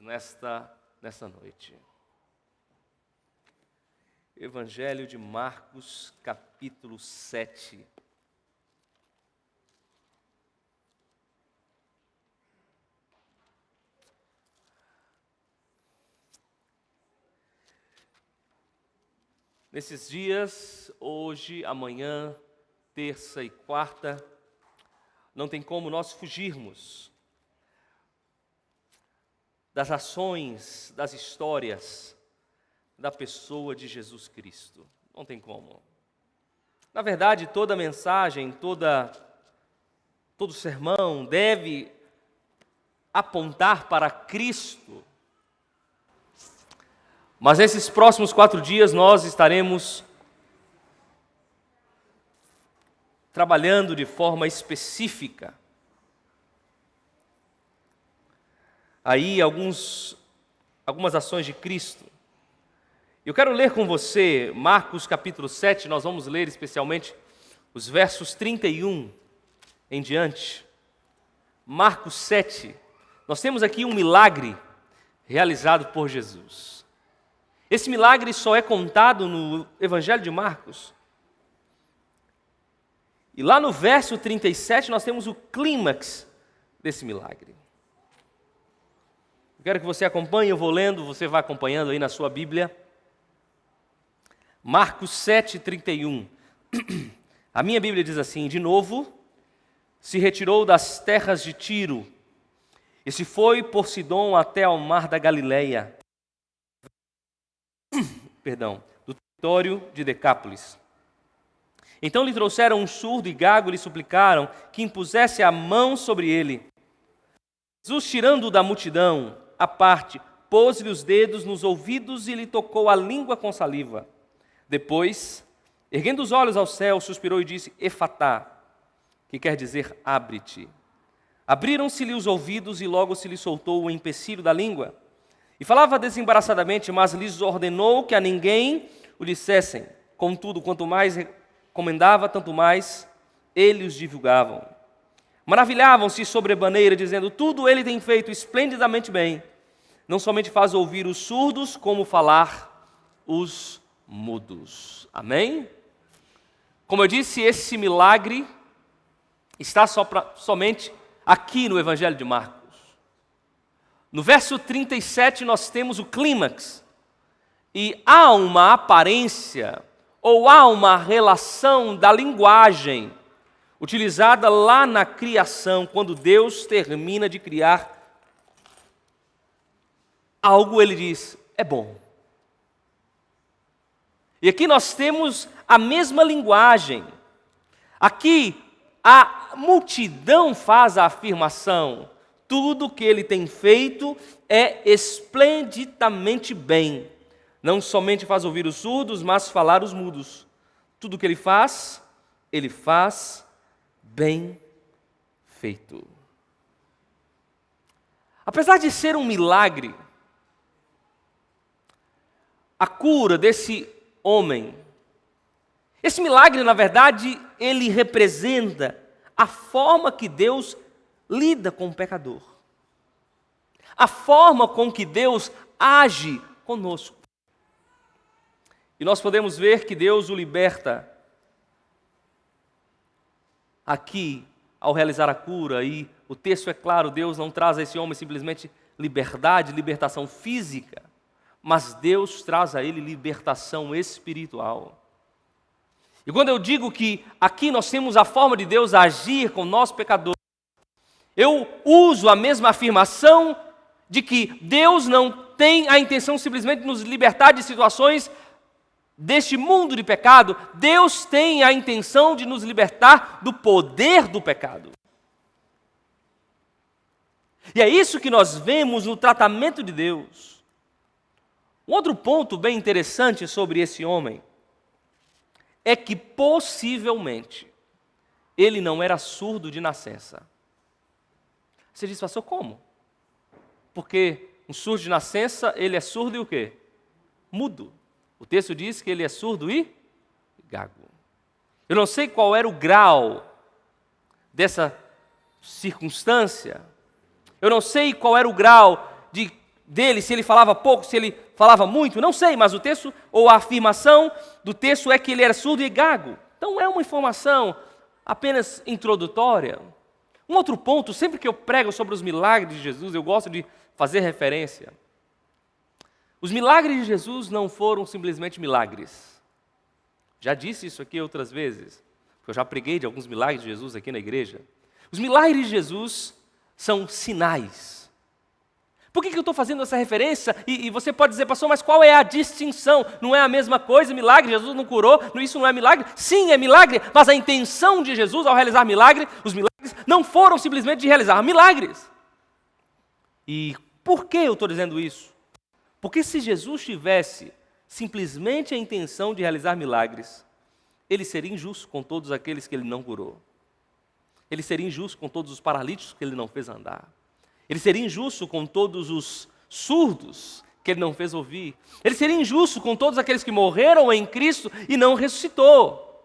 nesta noite. Evangelho de Marcos, capítulo 7. Nesses dias, hoje, amanhã, terça e quarta, não tem como nós fugirmos das ações, das histórias da pessoa de Jesus Cristo. Não tem como. Na verdade, toda mensagem, todo sermão deve apontar para Cristo. Mas nesses próximos 4 dias nós estaremos trabalhando de forma específica aí algumas ações de Cristo. Eu quero ler com você Marcos capítulo 7, nós vamos ler especialmente os versos 31 em diante. Marcos 7, nós temos aqui um milagre realizado por Jesus. Esse milagre só é contado no Evangelho de Marcos. E lá no verso 37 nós temos o clímax desse milagre. Eu quero que você acompanhe, eu vou lendo, você vai acompanhando aí na sua Bíblia. Marcos 7, 31. A minha Bíblia diz assim: de novo, se retirou das terras de Tiro e se foi por Sidom até ao mar da Galileia, do território de Decápolis. Então lhe trouxeram um surdo e gago e lhe suplicaram que impusesse a mão sobre ele. Jesus, tirando-o da multidão, à parte, pôs-lhe os dedos nos ouvidos e lhe tocou a língua com saliva. Depois, erguendo os olhos ao céu, suspirou e disse: Efatá, que quer dizer abre-te. Abriram-se-lhe os ouvidos e logo se lhe soltou o empecilho da língua. E falava desembaraçadamente, mas lhes ordenou que a ninguém o dissessem. Contudo, quanto mais recomendava, tanto mais eles os divulgavam. Maravilhavam-se sobremaneira, dizendo: tudo ele tem feito esplendidamente bem. Não somente faz ouvir os surdos, como falar os mudos. Amém? Como eu disse, esse milagre está somente aqui no Evangelho de Marcos. No verso 37 nós temos o clímax, e há uma aparência, ou há uma relação da linguagem utilizada lá na criação, quando Deus termina de criar algo, ele diz: é bom. E aqui nós temos a mesma linguagem. Aqui a multidão faz a afirmação: tudo que ele tem feito é esplendidamente bem. Não somente faz ouvir os surdos, mas falar os mudos. Tudo que ele faz bem feito. Apesar de ser um milagre, a cura desse homem, esse milagre, na verdade, ele representa a forma que Deus lida com o pecador, a forma com que Deus age conosco. E nós podemos ver que Deus o liberta aqui ao realizar a cura, e o texto é claro, Deus não traz a esse homem simplesmente libertação física, mas Deus traz a ele libertação espiritual. E quando eu digo que aqui nós temos a forma de Deus agir com nós pecadores, eu uso a mesma afirmação de que Deus não tem a intenção simplesmente de nos libertar de situações deste mundo de pecado. Deus tem a intenção de nos libertar do poder do pecado. E é isso que nós vemos no tratamento de Deus. Um outro ponto bem interessante sobre esse homem é que possivelmente ele não era surdo de nascença. Você diz: pastor, como? Porque um surdo de nascença, ele é surdo e o quê? Mudo. O texto diz que ele é surdo e gago. Eu não sei qual era o grau dessa circunstância. Eu não sei qual era o grau de dele, se ele falava pouco, se ele falava muito, não sei, mas o texto, ou a afirmação do texto é que ele era surdo e gago. Então é uma informação apenas introdutória. Um outro ponto, sempre que eu prego sobre os milagres de Jesus, eu gosto de fazer referência. Os milagres de Jesus não foram simplesmente milagres. Já disse isso aqui outras vezes, porque eu já preguei de alguns milagres de Jesus aqui na igreja. Os milagres de Jesus são sinais. Por que eu estou fazendo essa referência? E você pode dizer, pastor, mas qual é a distinção? Não é a mesma coisa, milagre, Jesus não curou, isso não é milagre? Sim, é milagre, mas a intenção de Jesus ao realizar milagre, os milagres não foram simplesmente de realizar milagres. E por que eu estou dizendo isso? Porque se Jesus tivesse simplesmente a intenção de realizar milagres, ele seria injusto com todos aqueles que ele não curou. Ele seria injusto com todos os paralíticos que ele não fez andar. Ele seria injusto com todos os surdos que ele não fez ouvir. Ele seria injusto com todos aqueles que morreram em Cristo e não ressuscitou.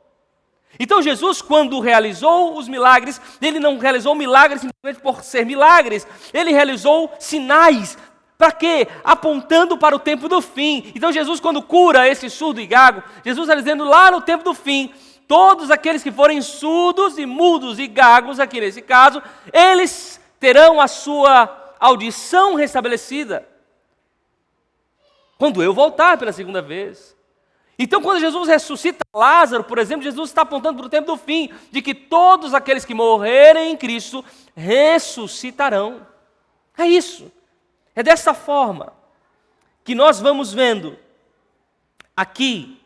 Então Jesus, quando realizou os milagres, ele não realizou milagres simplesmente por ser milagres. Ele realizou sinais. Para quê? Apontando para o tempo do fim. Então Jesus, quando cura esse surdo e gago, Jesus está dizendo lá no tempo do fim, todos aqueles que forem surdos e mudos e gagos, aqui nesse caso, eles terão a sua audição restabelecida quando eu voltar pela segunda vez. Então, quando Jesus ressuscita Lázaro, por exemplo, Jesus está apontando para o tempo do fim, de que todos aqueles que morrerem em Cristo ressuscitarão. É isso. É dessa forma que nós vamos vendo aqui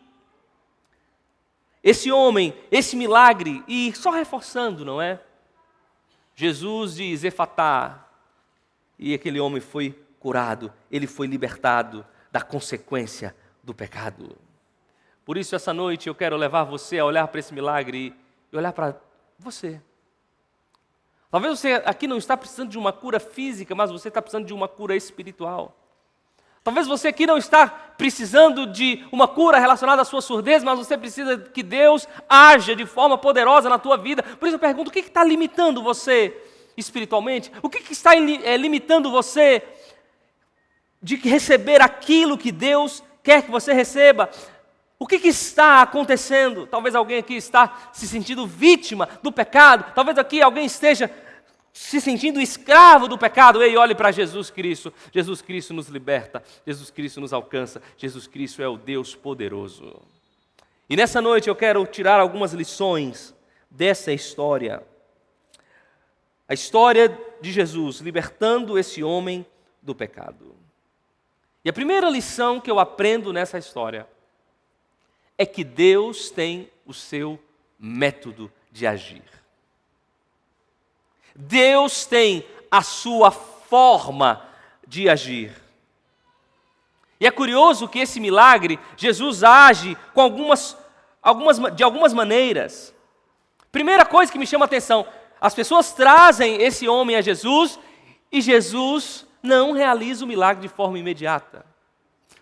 esse homem, esse milagre, e só reforçando, não é? Jesus diz, Efatá, e aquele homem foi curado, ele foi libertado da consequência do pecado. Por isso, essa noite, eu quero levar você a olhar para esse milagre e olhar para você. Talvez você aqui não está precisando de uma cura física, mas você está precisando de uma cura espiritual. Talvez você aqui não está precisando de uma cura relacionada à sua surdez, mas você precisa que Deus haja de forma poderosa na tua vida. Por isso eu pergunto, o que está limitando você espiritualmente? O que está limitando você de receber aquilo que Deus quer que você receba? O que está acontecendo? Talvez alguém aqui está se sentindo vítima do pecado. Talvez aqui alguém esteja se sentindo escravo do pecado. Ei, olhe para Jesus Cristo. Jesus Cristo nos liberta. Jesus Cristo nos alcança. Jesus Cristo é o Deus poderoso. E nessa noite eu quero tirar algumas lições dessa história. A história de Jesus libertando esse homem do pecado. E a primeira lição que eu aprendo nessa história é que Deus tem o seu método de agir. Deus tem a sua forma de agir. E é curioso que esse milagre, Jesus age com de algumas maneiras. Primeira coisa que me chama a atenção, as pessoas trazem esse homem a Jesus e Jesus não realiza o milagre de forma imediata.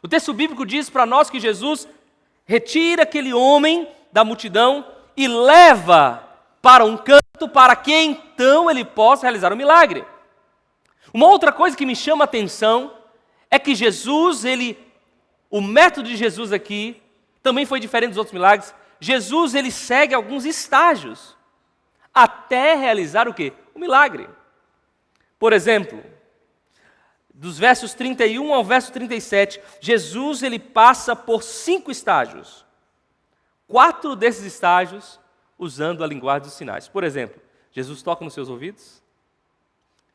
O texto bíblico diz para nós que Jesus retira aquele homem da multidão e leva para um canto para que então ele possa realizar o milagre. Uma outra coisa que me chama a atenção é que Jesus, o método de Jesus aqui também foi diferente dos outros milagres. Jesus, ele segue alguns estágios até realizar o quê? O milagre. Por exemplo, dos versos 31 ao verso 37, Jesus ele passa por 5 estágios. 4 desses estágios usando a linguagem dos sinais. Por exemplo, Jesus toca nos seus ouvidos,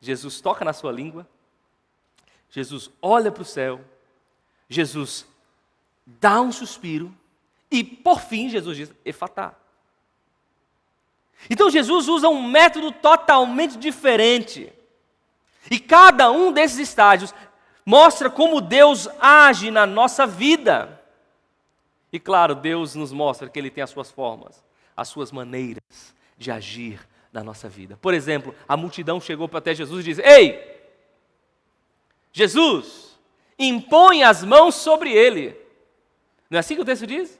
Jesus toca na sua língua, Jesus olha para o céu, Jesus dá um suspiro e, por fim, Jesus diz, Efatá. Então, Jesus usa um método totalmente diferente. E cada um desses estágios mostra como Deus age na nossa vida. E claro, Deus nos mostra que Ele tem as suas formas, as suas maneiras de agir na nossa vida. Por exemplo, a multidão chegou até Jesus e disse, ei, Jesus, impõe as mãos sobre ele. Não é assim que o texto diz?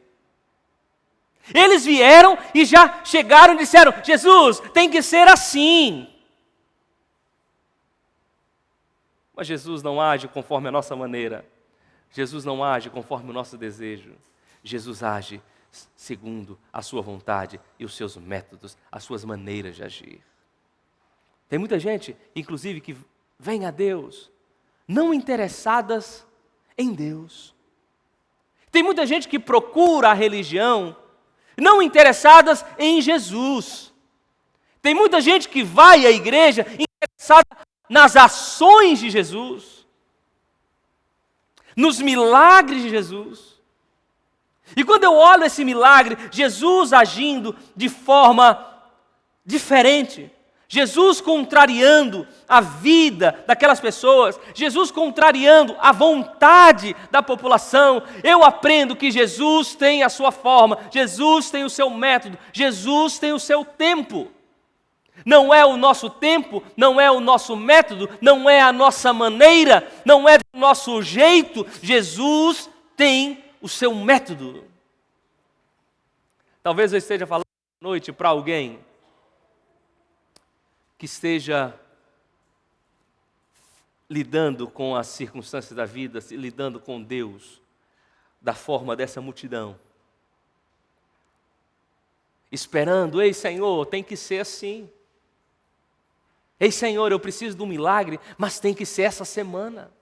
Eles vieram e já chegaram e disseram, Jesus, tem que ser assim. Mas Jesus não age conforme a nossa maneira. Jesus não age conforme o nosso desejo. Jesus age segundo a sua vontade e os seus métodos, as suas maneiras de agir. Tem muita gente, inclusive, que vem a Deus não interessadas em Deus. Tem muita gente que procura a religião não interessadas em Jesus. Tem muita gente que vai à igreja interessada nas ações de Jesus, nos milagres de Jesus. E quando eu olho esse milagre, Jesus agindo de forma diferente, Jesus contrariando a vida daquelas pessoas, Jesus contrariando a vontade da população, eu aprendo que Jesus tem a sua forma, Jesus tem o seu método, Jesus tem o seu tempo. Não é o nosso tempo, não é o nosso método, não é a nossa maneira, não é do nosso jeito. Jesus tem o seu método. Talvez eu esteja falando à noite para alguém que esteja lidando com as circunstâncias da vida, lidando com Deus da forma dessa multidão. Esperando, ei Senhor, tem que ser assim. Ei Senhor, eu preciso de um milagre, mas tem que ser essa semana.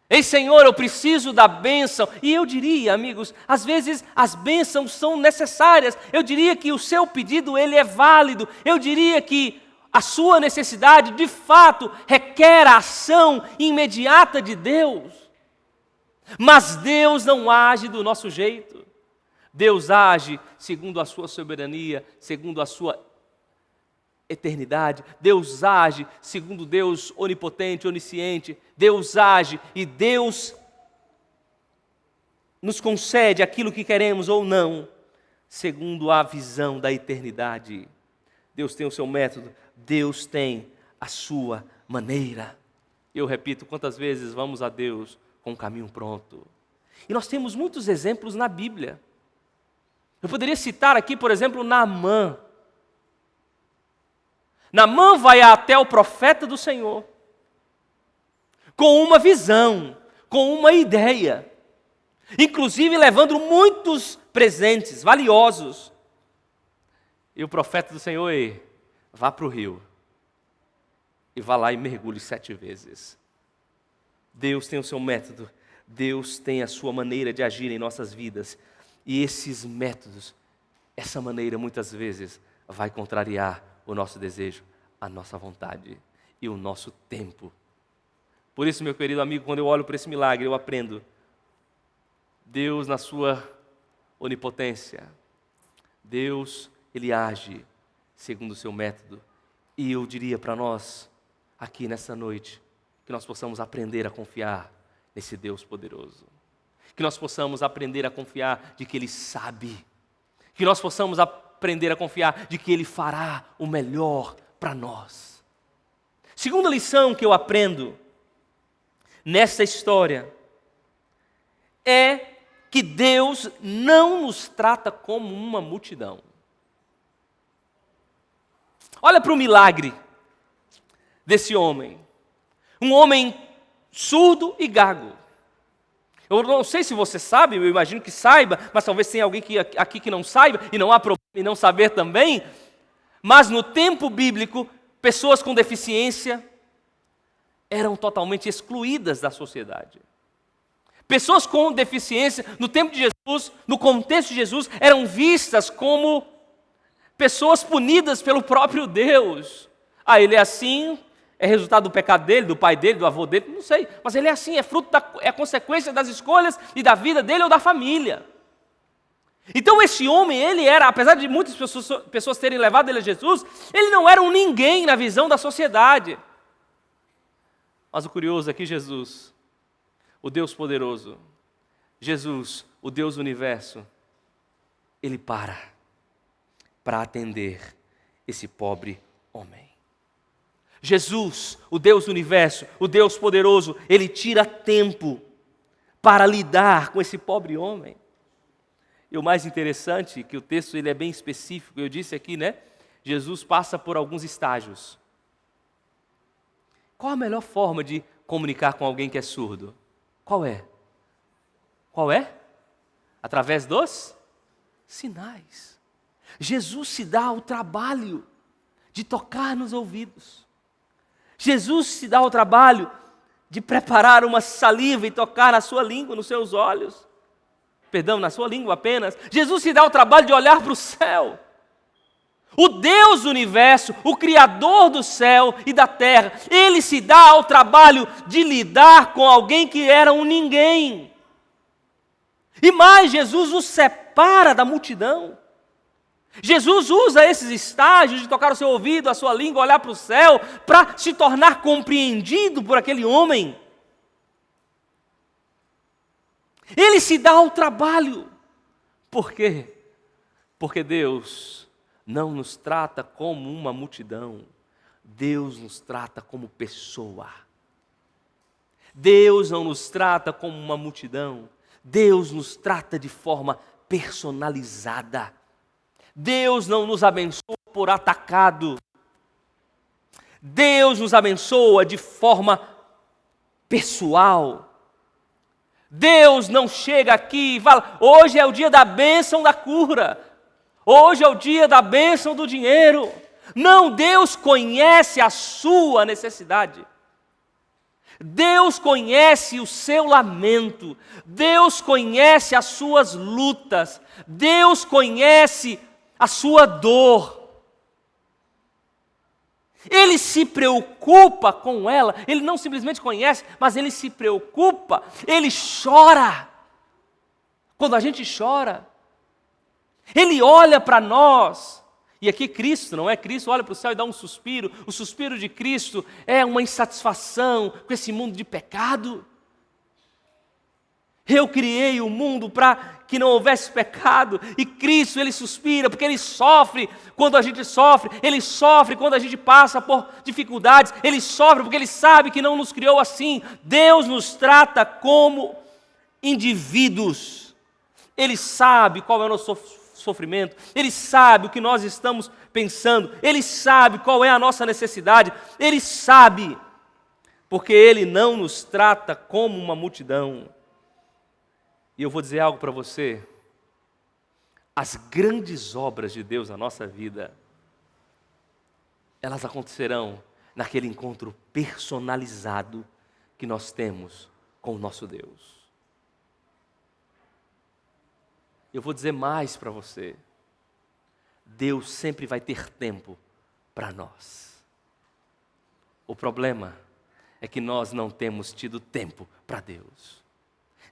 Ei Senhor, eu preciso da bênção. E eu diria, amigos, às vezes as bênçãos são necessárias. Eu diria que o seu pedido ele é válido. Eu diria que a sua necessidade, de fato, requer a ação imediata de Deus. Mas Deus não age do nosso jeito. Deus age segundo a sua soberania, segundo a sua eternidade. Deus age segundo Deus onipotente, onisciente. Deus age e Deus nos concede aquilo que queremos ou não, segundo a visão da eternidade. Deus tem o seu método, Deus tem a sua maneira. Eu repito, quantas vezes vamos a Deus com um caminho pronto? E nós temos muitos exemplos na Bíblia. Eu poderia citar aqui, por exemplo, Naamã. Naamã vai até o profeta do Senhor com uma visão, com uma ideia, inclusive levando muitos presentes valiosos. E o profeta do Senhor, vá para o rio e vá lá e mergulhe 7 vezes. Deus tem o seu método, Deus tem a sua maneira de agir em nossas vidas. E esses métodos, essa maneira muitas vezes vai contrariar o nosso desejo, a nossa vontade e o nosso tempo. Por isso, meu querido amigo, quando eu olho para esse milagre, eu aprendo. Deus na sua onipotência, Deus, Ele age segundo o seu método. E eu diria para nós, aqui nessa noite, que nós possamos aprender a confiar nesse Deus poderoso. Que nós possamos aprender a confiar de que Ele sabe. Que nós possamos aprender a confiar de que Ele fará o melhor para nós. Segunda lição que eu aprendo nessa história é que Deus não nos trata como uma multidão. Olha para o milagre desse homem. Um homem surdo e gago. Eu não sei se você sabe, eu imagino que saiba, mas talvez tenha alguém aqui que não saiba, e não há problema em não saber também. Mas no tempo bíblico, pessoas com deficiência eram totalmente excluídas da sociedade. Pessoas com deficiência, no tempo de Jesus, no contexto de Jesus, eram vistas como pessoas punidas pelo próprio Deus. Ah, ele é assim, é resultado do pecado dele, do pai dele, do avô dele, não sei. Mas ele é assim, é consequência das escolhas e da vida dele ou da família. Então esse homem, ele era, apesar de muitas pessoas terem levado ele a Jesus, ele não era um ninguém na visão da sociedade. Mas o curioso é que Jesus, o Deus poderoso, Jesus, o Deus do universo, Ele para atender esse pobre homem. Jesus, o Deus do universo, o Deus poderoso, Ele tira tempo para lidar com esse pobre homem. E o mais interessante é que o texto ele é bem específico, eu disse aqui, né? Jesus passa por alguns estágios. Qual a melhor forma de comunicar com alguém que é surdo? Qual é? Qual é? Através dos sinais. Jesus se dá ao trabalho de tocar nos ouvidos. Jesus se dá ao trabalho de preparar uma saliva e tocar na sua língua, nos seus olhos. Perdão, na sua língua apenas. Jesus se dá ao trabalho de olhar para o céu. O Deus do universo, o Criador do céu e da terra, Ele se dá ao trabalho de lidar com alguém que era um ninguém. E mais, Jesus o separa da multidão. Jesus usa esses estágios de tocar o seu ouvido, a sua língua, olhar para o céu, para se tornar compreendido por aquele homem. Ele se dá ao trabalho. Por quê? Porque Deus não nos trata como uma multidão. Deus nos trata como pessoa. Deus não nos trata como uma multidão. Deus nos trata de forma personalizada. Deus não nos abençoa por atacado. Deus nos abençoa de forma pessoal. Deus não chega aqui e fala, hoje é o dia da bênção da cura. Hoje é o dia da bênção do dinheiro. Não, Deus conhece a sua necessidade. Deus conhece o seu lamento. Deus conhece as suas lutas. Deus conhece a sua dor. Ele se preocupa com ela. Ele não simplesmente conhece, mas ele se preocupa. Ele chora. Quando a gente chora, Ele olha para nós. E aqui Cristo, não é? Cristo olha para o céu e dá um suspiro. O suspiro de Cristo é uma insatisfação com esse mundo de pecado. Eu criei o mundo para que não houvesse pecado. E Cristo, Ele suspira, porque Ele sofre quando a gente sofre. Ele sofre quando a gente passa por dificuldades. Ele sofre porque Ele sabe que não nos criou assim. Deus nos trata como indivíduos. Ele sabe qual é o nosso sofrimento. Ele sabe o que nós estamos pensando. Ele sabe qual é a nossa necessidade. Ele sabe, porque Ele não nos trata como uma multidão. E eu vou dizer algo para você. As grandes obras de Deus na nossa vida, elas acontecerão naquele encontro personalizado que nós temos com o nosso Deus. Eu vou dizer mais para você. Deus sempre vai ter tempo para nós. O problema é que nós não temos tido tempo para Deus.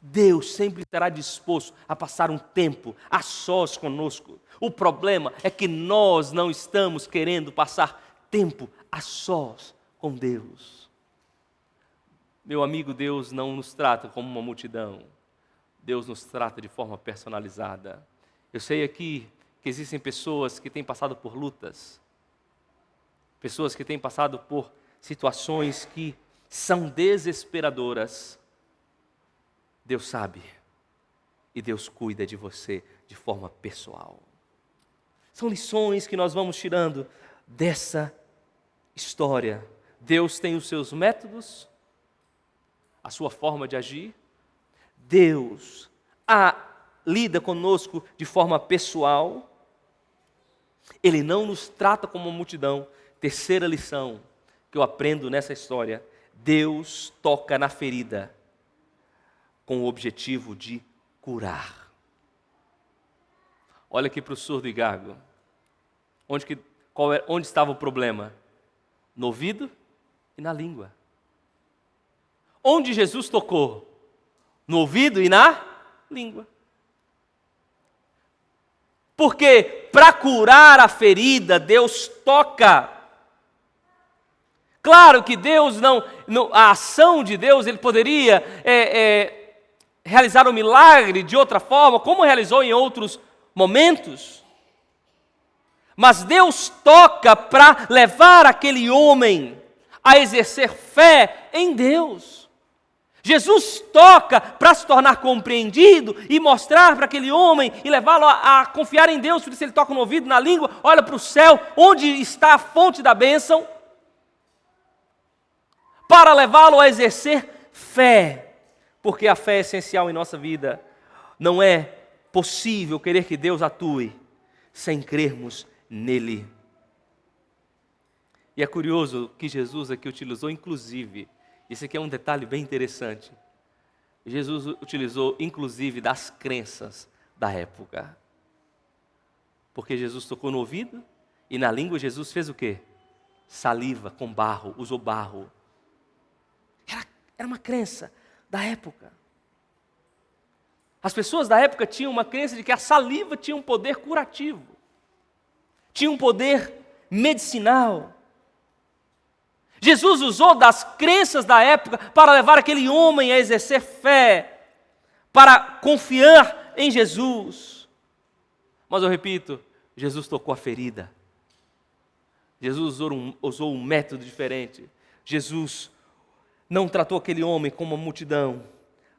Deus sempre estará disposto a passar um tempo a sós conosco. O problema é que nós não estamos querendo passar tempo a sós com Deus. Meu amigo, Deus não nos trata como uma multidão. Deus nos trata de forma personalizada. Eu sei aqui que existem pessoas que têm passado por lutas. Pessoas que têm passado por situações que são desesperadoras. Deus sabe e Deus cuida de você de forma pessoal. São lições que nós vamos tirando dessa história. Deus tem os seus métodos, a sua forma de agir. Deus lida conosco de forma pessoal. Ele não nos trata como uma multidão. Terceira lição que eu aprendo nessa história: Deus toca na ferida com o objetivo de curar. Olha aqui para o surdo e gago. Onde estava o problema? No ouvido e na língua. Onde Jesus tocou? No ouvido e na língua. Porque para curar a ferida, Deus toca. Claro que Deus a ação de Deus, Ele poderia realizar um milagre de outra forma, como realizou em outros momentos. Mas Deus toca para levar aquele homem a exercer fé em Deus. Jesus toca para se tornar compreendido e mostrar para aquele homem e levá-lo a confiar em Deus. Por isso ele toca no ouvido, na língua, olha para o céu, onde está a fonte da bênção. para levá-lo a exercer fé, porque a fé é essencial em nossa vida. Não é possível querer que Deus atue sem crermos nele. E é curioso que Jesus aqui utilizou, inclusive, esse aqui é um detalhe bem interessante, Jesus utilizou, inclusive, das crenças da época. Porque Jesus tocou no ouvido e na língua Jesus fez o quê? Saliva com barro, usou barro. Era uma crença da época. As pessoas da época tinham uma crença de que a saliva tinha um poder curativo, tinha um poder medicinal. Jesus usou das crenças da época para levar aquele homem a exercer fé, para confiar em Jesus. Mas eu repito, Jesus tocou a ferida. Jesus usou um método diferente. Jesus não tratou aquele homem como uma multidão,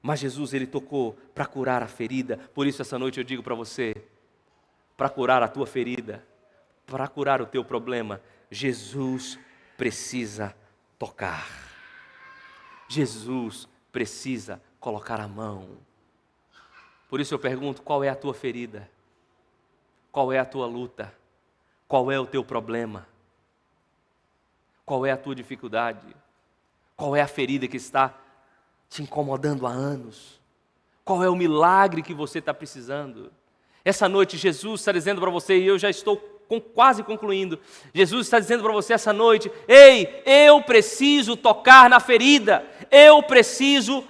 mas Jesus, ele tocou para curar a ferida. Por isso essa noite eu digo para você, para curar a tua ferida, para curar o teu problema, Jesus precisa tocar. Jesus precisa colocar a mão. Por isso eu pergunto, qual é a tua ferida? Qual é a tua luta? Qual é o teu problema? Qual é a tua dificuldade? Qual é a ferida que está te incomodando há anos? Qual é o milagre que você está precisando? Essa noite Jesus está dizendo para você, e eu já estou quase concluindo, Jesus está dizendo para você essa noite, ei, eu preciso tocar na ferida, eu preciso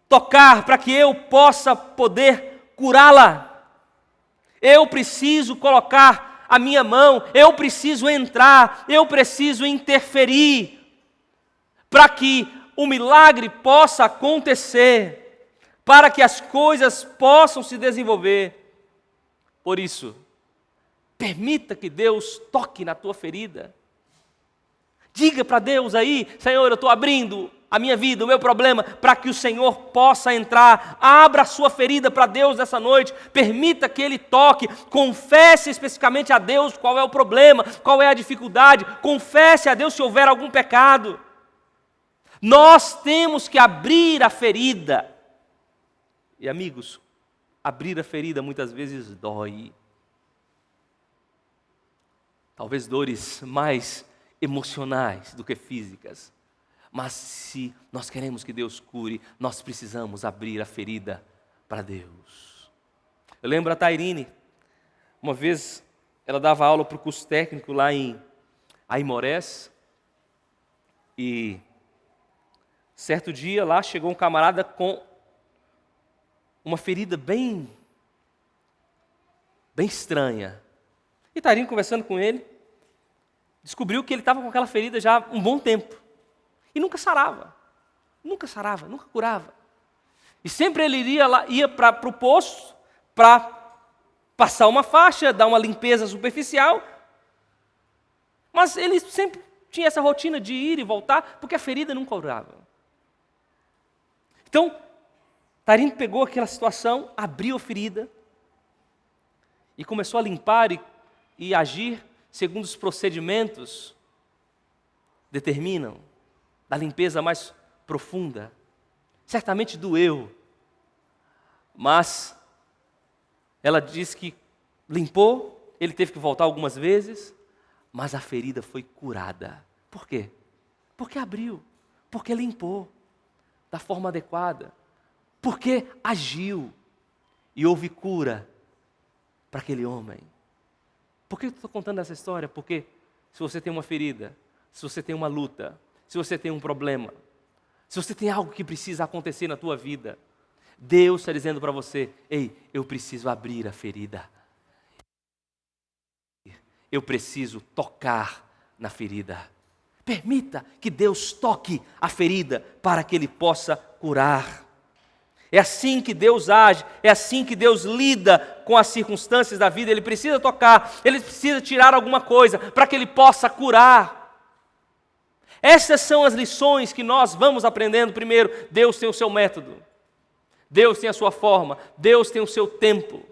tocar para que eu possa poder curá-la, eu preciso colocar a minha mão, eu preciso entrar, eu preciso interferir, para que o milagre possa acontecer, para que as coisas possam se desenvolver. Por isso, permita que Deus toque na tua ferida. Diga para Deus aí, Senhor, eu estou abrindo a minha vida, o meu problema, para que o Senhor possa entrar. Abra a sua ferida para Deus nessa noite. Permita que Ele toque. Confesse especificamente a Deus qual é o problema, qual é a dificuldade. Confesse a Deus se houver algum pecado. Nós temos que abrir a ferida. E amigos, abrir a ferida muitas vezes dói. Talvez dores mais emocionais do que físicas. Mas se nós queremos que Deus cure, nós precisamos abrir a ferida para Deus. Eu lembro a Tairine, uma vez ela dava aula para o curso técnico lá em Aimorés. E certo dia lá chegou um camarada com uma ferida bem estranha. E Tairine, conversando com ele, descobriu que ele estava com aquela ferida já há um bom tempo. E nunca sarava, nunca curava. E sempre ele ia para o poço para passar uma faixa, dar uma limpeza superficial. Mas ele sempre tinha essa rotina de ir e voltar, porque a ferida não curava. Então, Tairine pegou aquela situação, abriu a ferida e começou a limpar e agir segundo os procedimentos determinam, da limpeza mais profunda. Certamente doeu, mas ela diz que limpou, ele teve que voltar algumas vezes, mas a ferida foi curada. Por quê? Porque abriu, porque limpou da forma adequada, porque agiu e houve cura para aquele homem. Por que eu estou contando essa história? Porque se você tem uma ferida, se você tem uma luta, se você tem um problema, se você tem algo que precisa acontecer na tua vida, Deus está dizendo para você, ei, eu preciso abrir a ferida. Eu preciso tocar na ferida. Permita que Deus toque a ferida para que Ele possa curar. É assim que Deus age, é assim que Deus lida com as circunstâncias da vida. Ele precisa tocar, Ele precisa tirar alguma coisa para que Ele possa curar. Essas são as lições que nós vamos aprendendo. Primeiro, Deus tem o seu método, Deus tem a sua forma, Deus tem o seu tempo.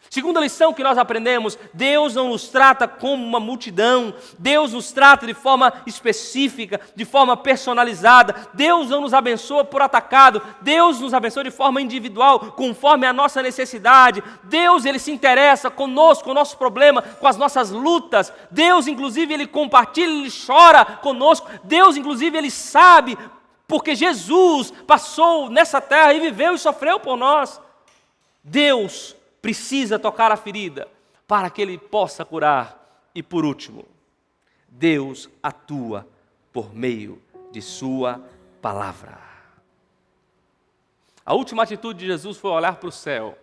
Segunda lição que nós aprendemos: Deus não nos trata como uma multidão, Deus nos trata de forma específica, de forma personalizada. Deus não nos abençoa por atacado, Deus nos abençoa de forma individual, conforme a nossa necessidade. Deus, Ele se interessa conosco, com o nosso problema, com as nossas lutas. Deus, inclusive, Ele compartilha, Ele chora conosco. Deus, inclusive, Ele sabe, porque Jesus passou nessa terra e viveu e sofreu por nós. Deus precisa tocar a ferida para que Ele possa curar. E por último, Deus atua por meio de sua palavra. A última atitude de Jesus foi olhar para o céu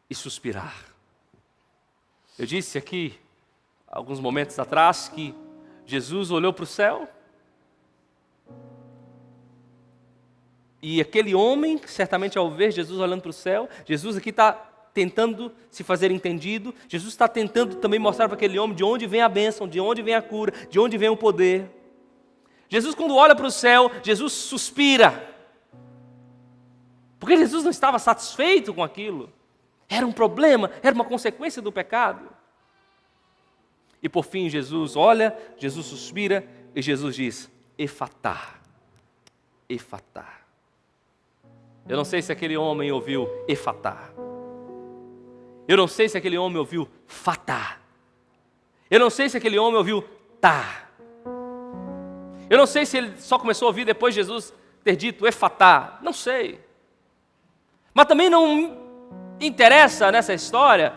e suspirar. Eu disse aqui, alguns momentos atrás, que Jesus olhou para o céu e aquele homem, certamente ao ver Jesus olhando para o céu, Jesus aqui está tentando se fazer entendido, Jesus está tentando também mostrar para aquele homem de onde vem a bênção, de onde vem a cura, de onde vem o poder. Jesus, quando olha para o céu, Jesus suspira, porque Jesus não estava satisfeito com aquilo, era um problema, era uma consequência do pecado. E por fim Jesus olha, Jesus suspira e Jesus diz: Efatá, Efatá. Eu não sei se aquele homem ouviu Efatá. Eu não sei se aquele homem ouviu Fatá. Eu não sei se aquele homem ouviu Tá. Eu não sei se ele só começou a ouvir depois de Jesus ter dito Efatá. Não sei. Mas também não interessa nessa história,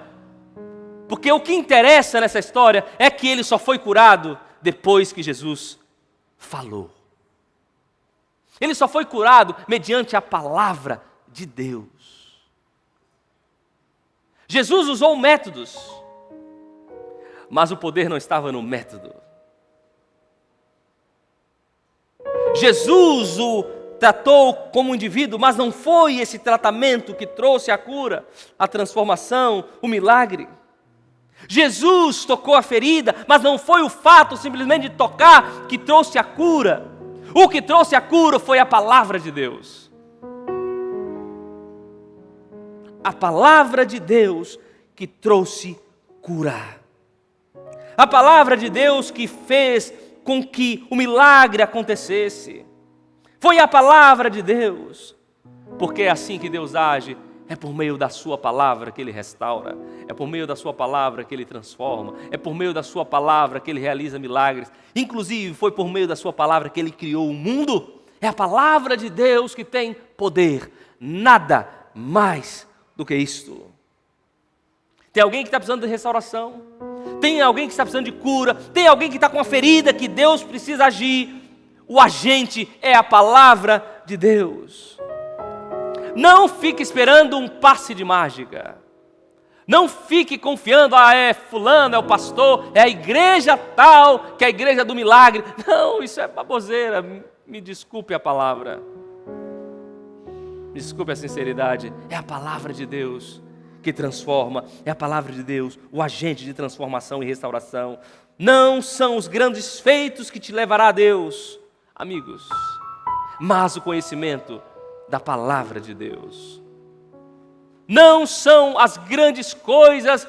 porque o que interessa nessa história é que ele só foi curado depois que Jesus falou. Ele só foi curado mediante a palavra de Deus. Jesus usou métodos, mas o poder não estava no método. Jesus o tratou como indivíduo, mas não foi esse tratamento que trouxe a cura, a transformação, o milagre. Jesus tocou a ferida, mas não foi o fato simplesmente de tocar que trouxe a cura. O que trouxe a cura foi a palavra de Deus. A palavra de Deus que trouxe cura. A palavra de Deus que fez com que o milagre acontecesse. Foi a palavra de Deus. Porque é assim que Deus age. É por meio da sua palavra que Ele restaura. É por meio da sua palavra que Ele transforma. É por meio da sua palavra que Ele realiza milagres. Inclusive foi por meio da sua palavra que Ele criou o mundo. É a palavra de Deus que tem poder. Nada mais do que isto. Tem alguém que está precisando de restauração. Tem alguém que está precisando de cura. Tem alguém que está com uma ferida que Deus precisa agir. O agente é a palavra de Deus. Não fique esperando um passe de mágica. Não fique confiando, é fulano, é o pastor, é a igreja tal, que é a igreja do milagre. Não, isso é baboseira. Me desculpe a palavra. Me desculpe a sinceridade. É a palavra de Deus que transforma. É a palavra de Deus, o agente de transformação e restauração. Não são os grandes feitos que te levará a Deus, amigos, mas o conhecimento da palavra de Deus. Não são as grandes coisas,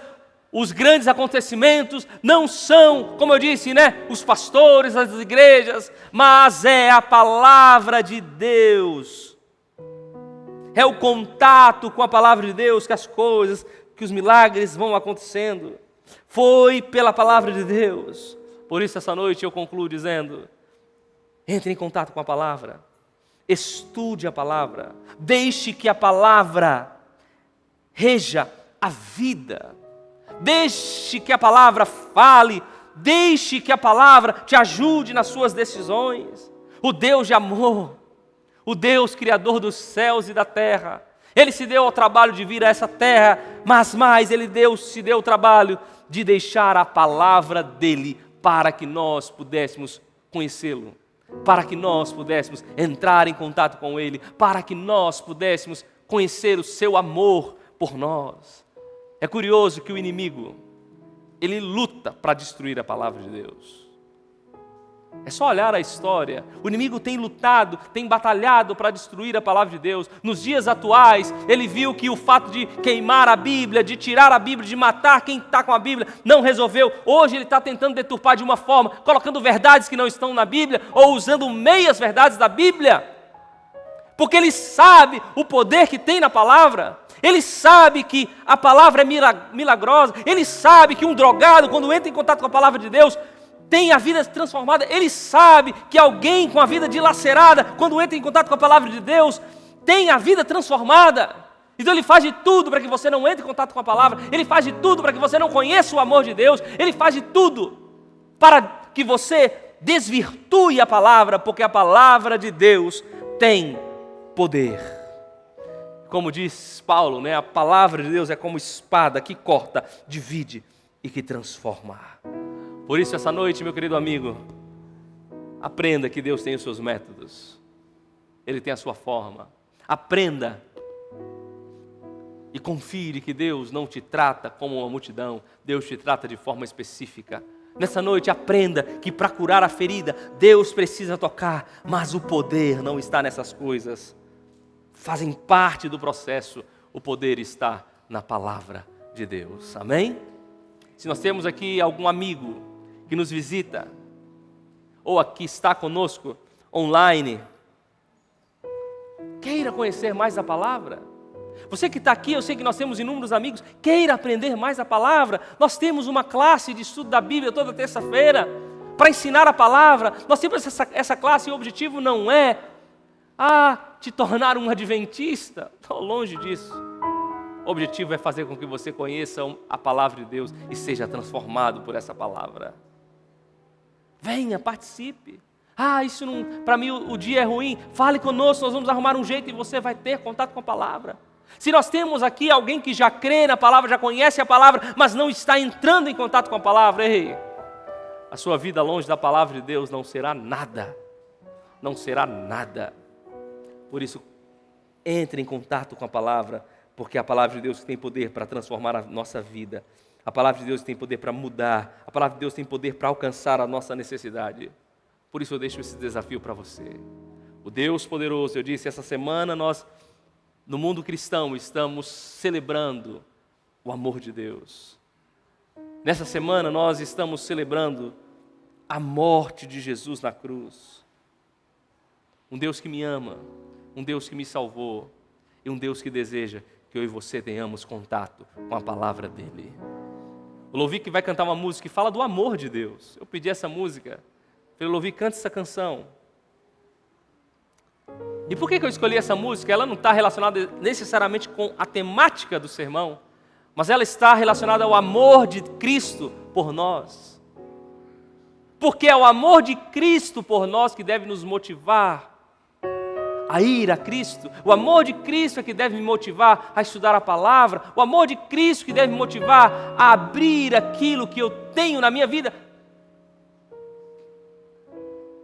os grandes acontecimentos, não são, como eu disse, os pastores, as igrejas, mas é a palavra de Deus. É o contato com a palavra de Deus que as coisas, que os milagres vão acontecendo. Foi pela palavra de Deus. Por isso essa noite eu concluo dizendo: entre em contato com a palavra. Estude a palavra, deixe que a palavra reja a vida, deixe que a palavra fale, deixe que a palavra te ajude nas suas decisões. O Deus de amor, o Deus criador dos céus e da terra, Ele se deu ao trabalho de vir a essa terra, mas mais, Ele se deu o trabalho de deixar a palavra dEle para que nós pudéssemos conhecê-lo, para que nós pudéssemos entrar em contato com Ele, para que nós pudéssemos conhecer o seu amor por nós. É curioso que o inimigo, ele luta para destruir a palavra de Deus. É só olhar a história. O inimigo tem lutado, tem batalhado para destruir a palavra de Deus. Nos dias atuais, ele viu que o fato de queimar a Bíblia, de tirar a Bíblia, de matar quem está com a Bíblia, não resolveu. Hoje ele está tentando deturpar de uma forma, colocando verdades que não estão na Bíblia, ou usando meias verdades da Bíblia. Porque ele sabe o poder que tem na palavra. Ele sabe que a palavra é milagrosa. Ele sabe que um drogado, quando entra em contato com a palavra de Deus, tem a vida transformada. Ele sabe que alguém com a vida dilacerada, quando entra em contato com a palavra de Deus, tem a vida transformada. Então ele faz de tudo para que você não entre em contato com a palavra. Ele faz de tudo para que você não conheça o amor de Deus. Ele faz de tudo para que você desvirtue a palavra, porque a palavra de Deus tem poder. Como diz Paulo, né? A palavra de Deus é como espada que corta, divide e que transforma. Por isso, essa noite, meu querido amigo, aprenda que Deus tem os seus métodos. Ele tem a sua forma. Aprenda e confie que Deus não te trata como uma multidão. Deus te trata de forma específica. Nessa noite, aprenda que para curar a ferida, Deus precisa tocar, mas o poder não está nessas coisas. Fazem parte do processo. O poder está na palavra de Deus. Amém? Se nós temos aqui algum amigo que nos visita, ou aqui está conosco online, queira conhecer mais a palavra. Você que está aqui, eu sei que nós temos inúmeros amigos, queira aprender mais a palavra. Nós temos uma classe de estudo da Bíblia toda terça-feira, para ensinar a palavra. Nós temos essa classe e o objetivo não é te tornar um adventista. Estou longe disso. O objetivo é fazer com que você conheça a palavra de Deus e seja transformado por essa palavra. Venha, participe. Isso não, para mim o dia é ruim. Fale conosco, nós vamos arrumar um jeito e você vai ter contato com a palavra. Se nós temos aqui alguém que já crê na palavra, já conhece a palavra, mas não está entrando em contato com a palavra, a sua vida longe da palavra de Deus não será nada. Não será nada. Por isso, entre em contato com a palavra, porque a palavra de Deus tem poder para transformar a nossa vida. A palavra de Deus tem poder para mudar. A palavra de Deus tem poder para alcançar a nossa necessidade. Por isso eu deixo esse desafio para você. O Deus poderoso, eu disse, essa semana nós, no mundo cristão, estamos celebrando o amor de Deus. Nessa semana nós estamos celebrando a morte de Jesus na cruz. Um Deus que me ama, um Deus que me salvou e um Deus que deseja que eu e você tenhamos contato com a palavra dEle. O Lovic vai cantar uma música que fala do amor de Deus. Eu pedi essa música. Falei, Lovic, canta essa canção. E por que eu escolhi essa música? Ela não está relacionada necessariamente com a temática do sermão, mas ela está relacionada ao amor de Cristo por nós. Porque é o amor de Cristo por nós que deve nos motivar a ir a Cristo. O amor de Cristo é que deve me motivar a estudar a palavra. O amor de Cristo que deve me motivar a abrir aquilo que eu tenho na minha vida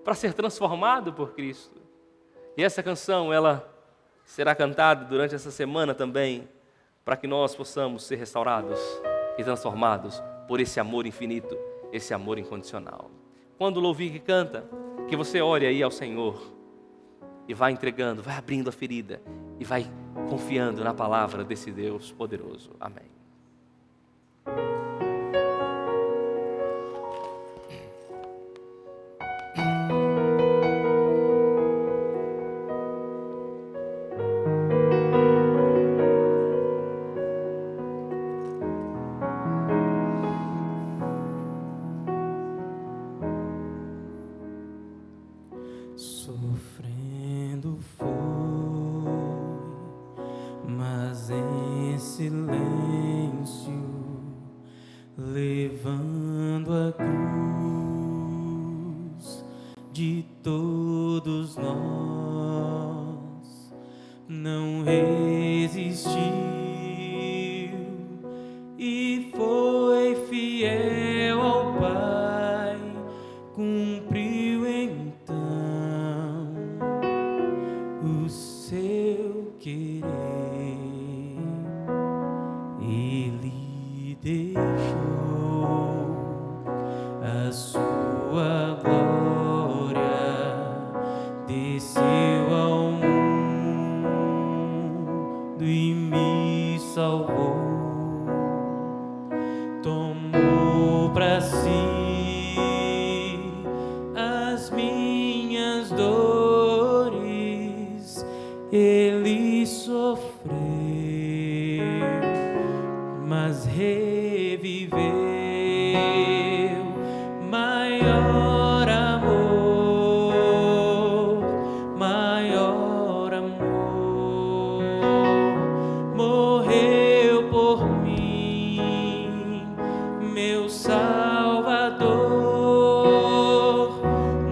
para ser transformado por Cristo. E essa canção, ela será cantada durante essa semana também, para que nós possamos ser restaurados e transformados por esse amor infinito, esse amor incondicional. Quando o Lovic canta, que você ore aí ao Senhor e vai entregando, vai abrindo a ferida e vai confiando na palavra desse Deus poderoso. Amém. Sofrendo foi, mas em silêncio, levando a cruz de todos nós, não resistiu e foi fiel ao Pai, cumpriu então o seu querer. Ele deixou a sua glória minhas dores ele sofreu, mas reviveu. Maior amor, maior amor, morreu por mim, meu Salvador.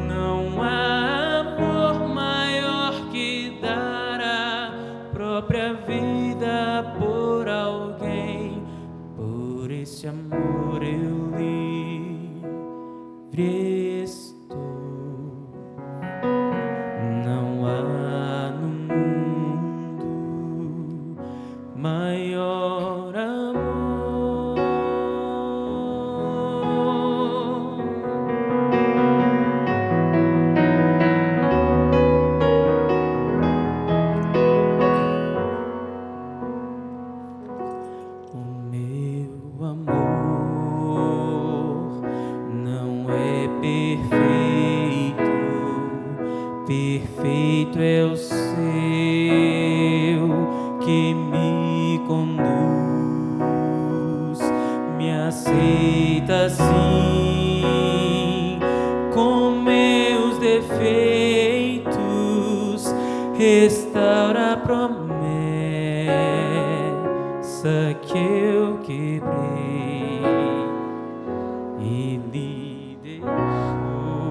Não há amor maior que dar a própria vida por alguém. Por esse amor eu livre estou. Não há no mundo maior amor. O meu amor não é perfeito, perfeito é o seu que me conduz, me aceita assim com meus defeitos, restaura a promessa que eu quebrei e lhe deixou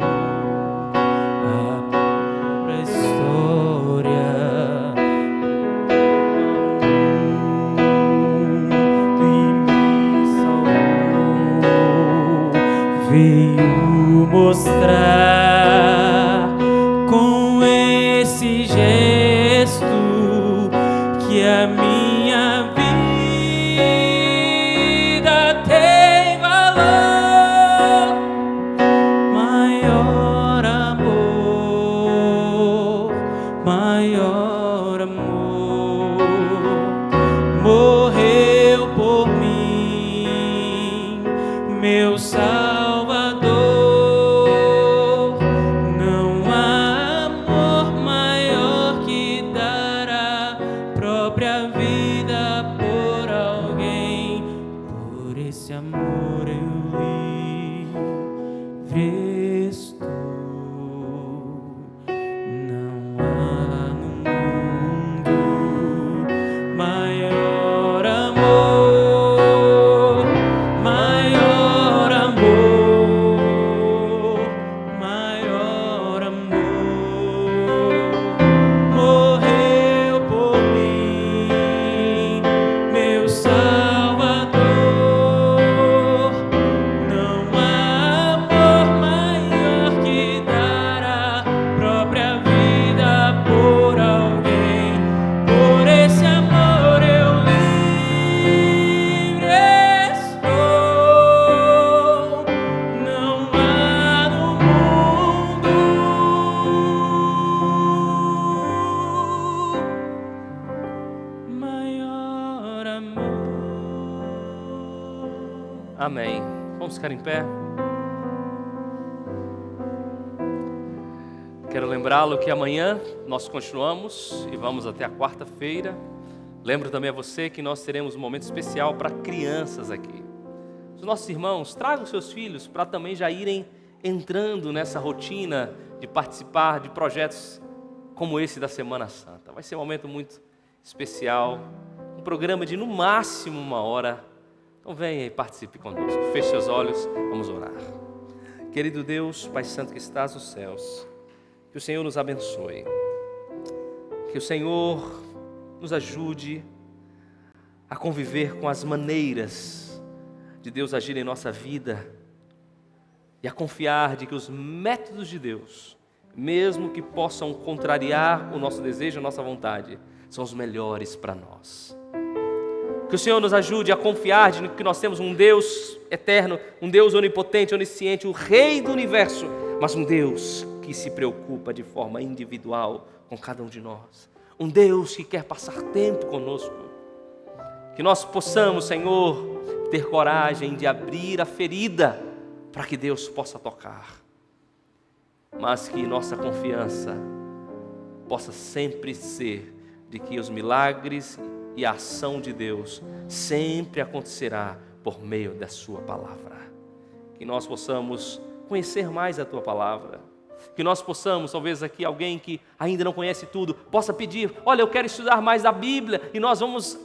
a própria história. E me salvou, veio mostrar com esse gesto que a minha vida tem valor. Maior amor, maior amor, morreu por mim, meu Salvador. Não há amor maior que dar a própria vida por alguém. Por esse amor eu livre estou. Não há no mundo maior amor, maior amor, maior amor, morreu por mim, meu Salvador. Não há amor maior que dar a própria vida por alguém. Por esse amor eu livre estou. Não há no mundo maior amor. Amém. Vamos ficar em pé. Quero lembrá-lo que amanhã nós continuamos e vamos até a quarta-feira. Lembro também a você que nós teremos um momento especial para crianças aqui. Os nossos irmãos, tragam seus filhos para também já irem entrando nessa rotina de participar de projetos como esse da Semana Santa. Vai ser um momento muito especial, um programa de no máximo 1 hora. Então venha e participe conosco. Feche seus olhos, vamos orar. Querido Deus, Pai Santo que estás nos céus, que o Senhor nos abençoe, que o Senhor nos ajude a conviver com as maneiras de Deus agir em nossa vida e a confiar de que os métodos de Deus, mesmo que possam contrariar o nosso desejo, a nossa vontade, são os melhores para nós. Que o Senhor nos ajude a confiar de que nós temos um Deus eterno, um Deus onipotente, onisciente, o Rei do Universo, mas um Deus que se preocupa de forma individual com cada um de nós. Um Deus que quer passar tempo conosco. Que nós possamos, Senhor, ter coragem de abrir a ferida para que Deus possa tocar. mas que nossa confiança possa sempre ser de que os milagres e a ação de Deus sempre acontecerá por meio da sua palavra. Que nós possamos conhecer mais a tua palavra. Que nós possamos, talvez aqui alguém que ainda não conhece tudo, possa pedir: olha, eu quero estudar mais a Bíblia, e nós vamos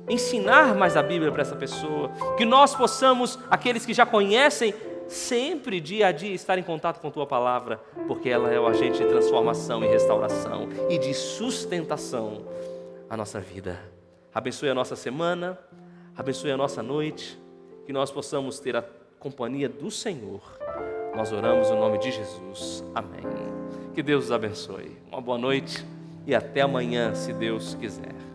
ensinar mais a Bíblia para essa pessoa. Que nós possamos, aqueles que já conhecem, sempre dia a dia estar em contato com a tua palavra, porque ela é o agente de transformação e restauração e de sustentação à nossa vida. Abençoe a nossa semana, abençoe a nossa noite, que nós possamos ter a companhia do Senhor. Nós oramos no nome de Jesus. Amém. Que Deus os abençoe. Uma boa noite e até amanhã, se Deus quiser.